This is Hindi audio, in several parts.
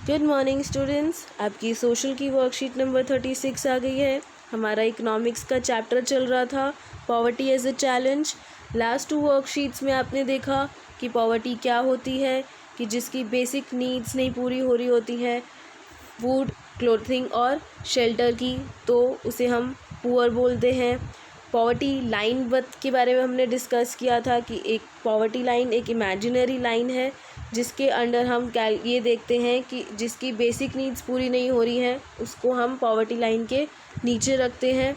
गुड मॉर्निंग स्टूडेंट्स, आपकी सोशल की वर्कशीट नंबर 36 आ गई है। हमारा इकोनॉमिक्स का चैप्टर चल रहा था poverty as a challenge. Last 2 worksheets में आपने देखा कि पॉवर्टी क्या होती है, कि जिसकी बेसिक नीड्स नहीं पूरी हो रही होती है, फूड, क्लोथिंग और शेल्टर की, तो उसे हम पुअर बोलते हैं। पॉवर्टी लाइन बत के बारे में हमने डिस्कस किया था कि एक पॉवर्टी लाइन एक इमेजिनरी लाइन है जिसके अंडर हम ये देखते हैं कि जिसकी बेसिक नीड्स पूरी नहीं हो रही हैं उसको हम पॉवर्टी लाइन के नीचे रखते हैं।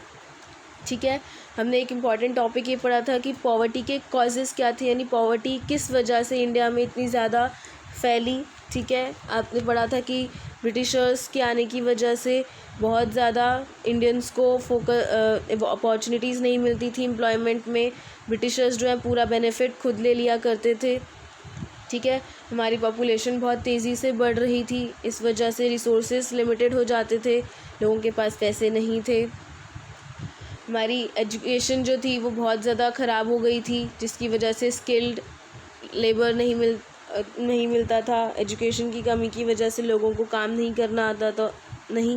ठीक है, हमने एक इम्पॉर्टेंट टॉपिक ये पढ़ा था कि पॉवर्टी के कॉजेज़ क्या थे, यानी पॉवर्टी किस वजह से इंडिया में इतनी ज़्यादा फैली। ठीक है, आपने पढ़ा था कि ब्रिटिशर्स के आने की वजह से बहुत ज़्यादा इंडियंस को अपॉर्चुनिटीज़ नहीं मिलती थी एम्प्लॉयमेंट में। ब्रिटिशर्स जो है पूरा बेनिफिट खुद ले लिया करते थे। ठीक है, हमारी पॉपुलेशन बहुत तेज़ी से बढ़ रही थी, इस वजह से रिसोर्सेज लिमिटेड हो जाते थे, लोगों के पास पैसे नहीं थे। हमारी एजुकेशन जो थी वो बहुत ज़्यादा ख़राब हो गई थी, जिसकी वजह से स्किल्ड लेबर नहीं मिलता था। एजुकेशन की कमी की वजह से लोगों को काम नहीं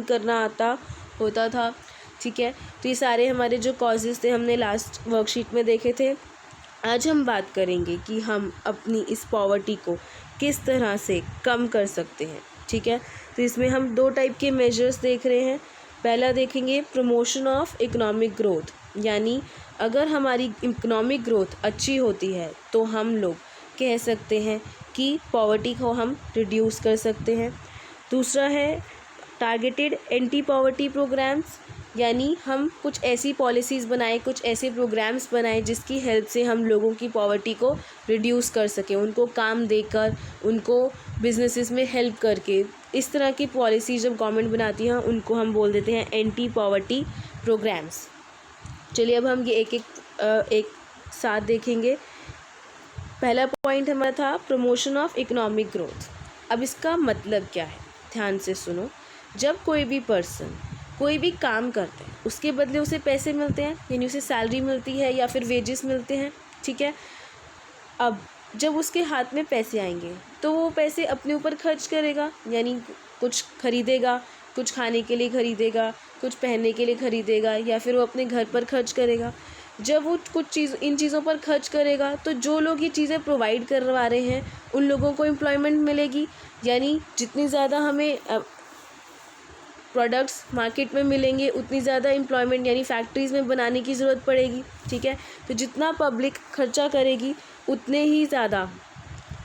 करना आता होता था। ठीक है, तो ये सारे हमारे जो कॉजेज़ थे हमने लास्ट वर्कशीट में देखे थे। आज हम बात करेंगे कि हम अपनी इस पॉवर्टी को किस तरह से कम कर सकते हैं। ठीक है, तो इसमें हम 2 टाइप के मेजर्स देख रहे हैं। पहला देखेंगे प्रमोशन ऑफ इकोनॉमिक ग्रोथ, यानी अगर हमारी इकोनॉमिक ग्रोथ अच्छी होती है तो हम लोग कह सकते हैं कि पॉवर्टी को हम रिड्यूस कर सकते हैं। दूसरा है टारगेटेड एंटी पॉवर्टी प्रोग्राम्स, यानी हम कुछ ऐसी पॉलिसीज़ बनाएं, कुछ ऐसे प्रोग्राम्स बनाएं जिसकी हेल्प से हम लोगों की पॉवर्टी को रिड्यूस कर सकें, उनको काम देकर, उनको बिजनेसेस में हेल्प करके। इस तरह की पॉलिसी जब गवर्नमेंट बनाती है उनको हम बोल देते हैं एंटी पॉवर्टी प्रोग्राम्स। चलिए अब हम ये एक साथ देखेंगे। पहला पॉइंट हमारा था प्रमोशन ऑफ इकोनॉमिक ग्रोथ। अब इसका मतलब क्या है, ध्यान से सुनो। जब कोई भी पर्सन कोई भी काम करते हैं उसके बदले उसे पैसे मिलते हैं, यानी उसे सैलरी मिलती है या फिर वेजेस मिलते हैं। ठीक है, अब जब उसके हाथ में पैसे आएंगे तो वो पैसे अपने ऊपर खर्च करेगा, यानी कुछ खरीदेगा, कुछ खाने के लिए खरीदेगा, कुछ पहनने के लिए खरीदेगा, या फिर वो अपने घर पर खर्च करेगा। जब वो इन चीज़ों पर खर्च करेगा तो जो लोग ये चीज़ें प्रोवाइड करवा रहे हैं उन लोगों को एम्प्लॉयमेंट मिलेगी, यानी जितनी ज़्यादा हमें प्रोडक्ट्स मार्केट में मिलेंगे उतनी ज़्यादा एम्प्लॉयमेंट यानी फैक्ट्रीज़ में बनाने की ज़रूरत पड़ेगी। ठीक है, तो जितना पब्लिक खर्चा करेगी उतने ही ज़्यादा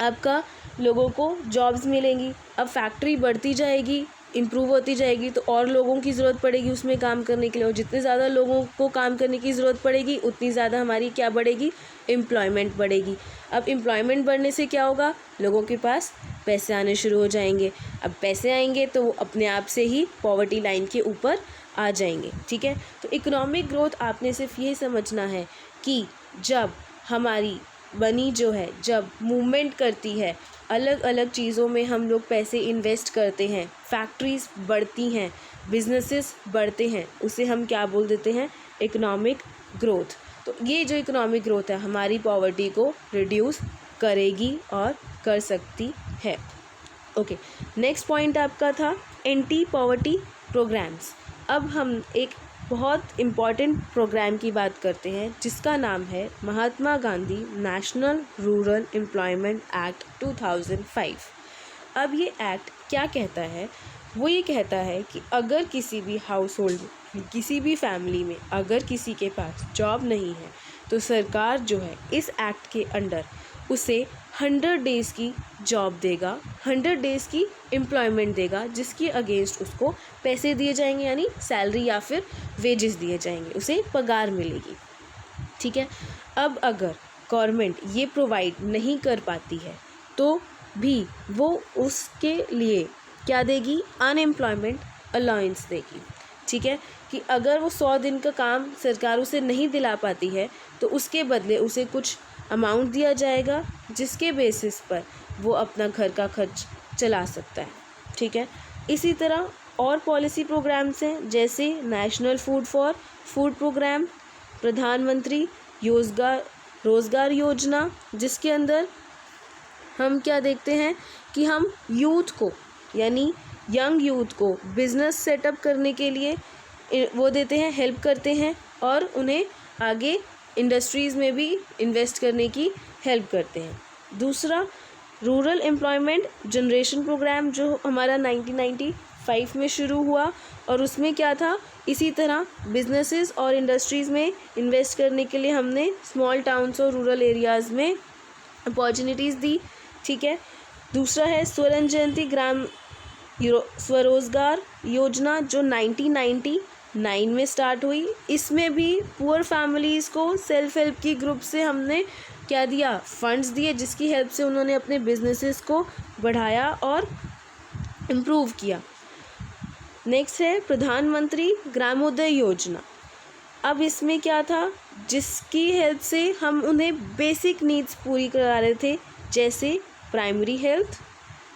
आपका लोगों को जॉब्स मिलेंगी। अब फैक्ट्री बढ़ती जाएगी, इम्प्रूव होती जाएगी, तो और लोगों की ज़रूरत पड़ेगी उसमें काम करने के लिए, और जितने ज़्यादा लोगों को काम करने की ज़रूरत पड़ेगी उतनी ज़्यादा हमारी क्या बढ़ेगी, एम्प्लॉयमेंट बढ़ेगी। अब एम्प्लॉयमेंट बढ़ने से क्या होगा, लोगों के पास पैसे आने शुरू हो जाएंगे। अब पैसे आएंगे तो वो अपने आप से ही पॉवर्टी लाइन के ऊपर आ जाएंगे। ठीक है, तो इकोनॉमिक ग्रोथ आपने सिर्फ ये समझना है कि जब हमारी मनी जो है जब मूवमेंट करती है, अलग अलग चीज़ों में हम लोग पैसे इन्वेस्ट करते हैं, फैक्ट्रीज बढ़ती हैं, बिजनेसेस बढ़ते हैं, उसे हम क्या बोल देते हैं, इकोनॉमिक ग्रोथ। तो ये जो इकोनॉमिक ग्रोथ है हमारी पॉवर्टी को रिड्यूस करेगी और कर सकती है। ओके, नेक्स्ट पॉइंट आपका था एंटी पॉवर्टी प्रोग्राम्स। अब हम एक बहुत इम्पॉर्टेंट प्रोग्राम की बात करते हैं जिसका नाम है Mahatma Gandhi National Rural Employment Act 2005। अब ये एक्ट क्या कहता है, वो ये कहता है कि अगर किसी भी हाउस होल्ड में, किसी भी फैमिली में अगर किसी के पास जॉब नहीं है तो सरकार जो है इस एक्ट के अंडर उसे 100 डेज़ की जॉब देगा, 100 डेज़ की एम्प्लॉयमेंट देगा, जिसके अगेंस्ट उसको पैसे दिए जाएंगे, यानी सैलरी या फिर वेजेस दिए जाएंगे, उसे पगार मिलेगी। ठीक है, अब अगर गवर्नमेंट ये प्रोवाइड नहीं कर पाती है तो भी वो उसके लिए क्या देगी, अनएम्प्लॉयमेंट अलाउंस देगी। ठीक है, कि अगर वो 100 दिन का काम सरकार उसे नहीं दिला पाती है तो उसके बदले उसे कुछ अमाउंट दिया जाएगा जिसके बेसिस पर वो अपना घर का खर्च चला सकता है। ठीक है, इसी तरह और पॉलिसी प्रोग्राम्स हैं जैसे नेशनल फूड प्रोग्राम, प्रधानमंत्री रोज़गार योजना, जिसके अंदर हम क्या देखते हैं कि हम यूथ को यानी यंग यूथ को बिजनेस सेटअप करने के लिए वो देते हैं, हेल्प करते हैं और उन्हें आगे इंडस्ट्रीज़ में भी इन्वेस्ट करने की हेल्प करते हैं। दूसरा, रूरल एम्प्लॉयमेंट जनरेशन प्रोग्राम जो हमारा 1995 में शुरू हुआ, और उसमें क्या था, इसी तरह बिजनेसेस और इंडस्ट्रीज़ में इन्वेस्ट करने के लिए हमने स्मॉल टाउन्स और रूरल एरियाज़ में अपॉर्चुनिटीज़ दी। ठीक है। दूसरा है स्वर्ण जयंती ग्राम स्वरोजगार योजना जो 1999 में स्टार्ट हुई। इसमें भी पुअर फैमिलीज़ को सेल्फ हेल्प की ग्रुप से हमने क्या दिया, फंड्स दिए, जिसकी हेल्प से उन्होंने अपने बिजनेसेस को बढ़ाया और इम्प्रूव किया। नेक्स्ट है प्रधानमंत्री ग्रामोदय योजना। अब इसमें क्या था, जिसकी हेल्प से हम उन्हें बेसिक नीड्स पूरी करा रहे थे, जैसे primary health,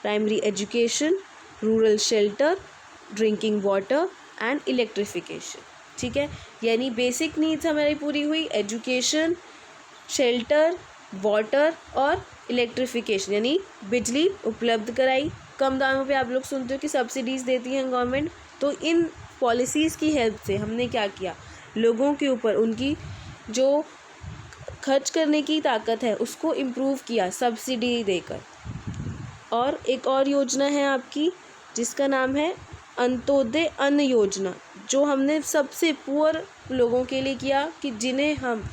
primary education, rural shelter, drinking water and electrification. ठीक है, यानी बेसिक नीड्स हमारी पूरी हुई, एजुकेशन, शेल्टर, वाटर और इलेक्ट्रिफिकेशन यानी बिजली उपलब्ध कराई। कम दामों पे आप लोग सुनते हो कि सब्सिडीज़ देती हैं गवर्नमेंट, तो इन पॉलिसीज़ की हेल्प से हमने क्या किया, लोगों के ऊपर उनकी जो खर्च करने की ताकत है उसको इम्प्रूव किया सब्सिडी देकर। और एक और योजना है आपकी जिसका नाम है अंत्योदय अन्न योजना, जो हमने सबसे पुअर लोगों के लिए किया कि जिन्हें हम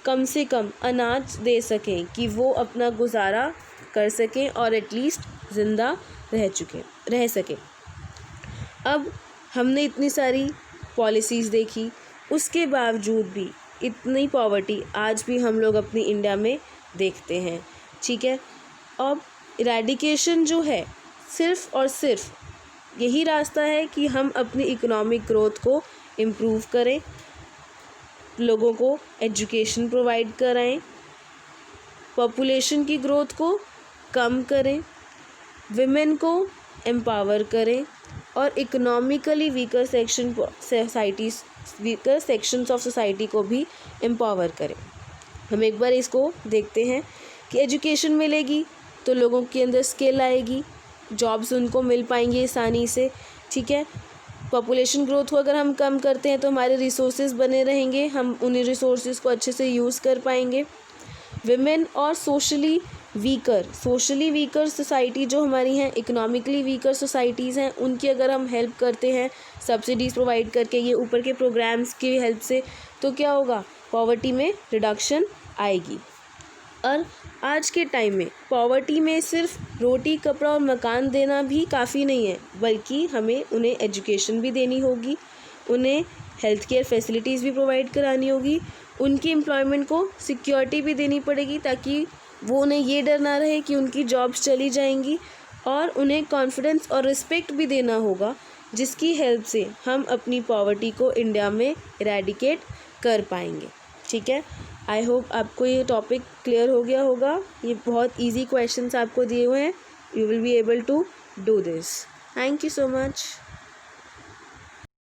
कम से कम अनाज दे सकें कि वो अपना गुजारा कर सकें और एटलीस्ट ज़िंदा रह सकें। अब हमने इतनी सारी पॉलिसीज़ देखी, उसके बावजूद भी इतनी पॉवर्टी आज भी हम लोग अपनी इंडिया में देखते हैं। ठीक है, अब इरेडिकेशन जो है सिर्फ़ और सिर्फ यही रास्ता है कि हम अपनी इकोनॉमिक ग्रोथ को इम्प्रूव करें, लोगों को एजुकेशन प्रोवाइड कराएं, पॉपुलेशन की ग्रोथ को कम करें, विमेन को एम्पावर करें और economically weaker sections of society को भी एम्पावर करें। हम एक बार इसको देखते हैं कि एजुकेशन मिलेगी तो लोगों के अंदर स्किल आएगी, जॉब्स उनको मिल पाएंगी आसानी से। ठीक है, पॉपुलेशन ग्रोथ को अगर हम कम करते हैं तो हमारे रिसोर्सेज बने रहेंगे, हम उन्हीं रिसोर्सेज को अच्छे से यूज़ कर पाएंगे। विमेन और सोशली वीकर सोसाइटी जो हमारी हैं, इकोनॉमिकली वीकर सोसाइटीज़ हैं, उनकी अगर हम हेल्प करते हैं सब्सिडीज़ प्रोवाइड करके, ये ऊपर के प्रोग्राम्स की हेल्प से, तो क्या होगा, पॉवर्टी में रिडक्शन आएगी। और आज के टाइम में पॉवर्टी में सिर्फ रोटी कपड़ा और मकान देना भी काफ़ी नहीं है, बल्कि हमें उन्हें एजुकेशन भी देनी होगी, उन्हें हेल्थ केयर फैसिलिटीज़ भी प्रोवाइड करानी होगी, उनकी एम्प्लॉयमेंट को सिक्योरिटी भी देनी पड़ेगी ताकि वो उन्हें ये डर ना रहे कि उनकी जॉब्स चली जाएंगी, और उन्हें कॉन्फिडेंस और रिस्पेक्ट भी देना होगा, जिसकी हेल्प से हम अपनी पॉवर्टी को इंडिया में इरेडिकेट कर पाएंगे। ठीक है, आई होप आपको ये टॉपिक क्लियर हो गया होगा। ये बहुत इजी क्वेश्चंस आपको दिए हुए हैं, you will be able to do this. Thank you so much.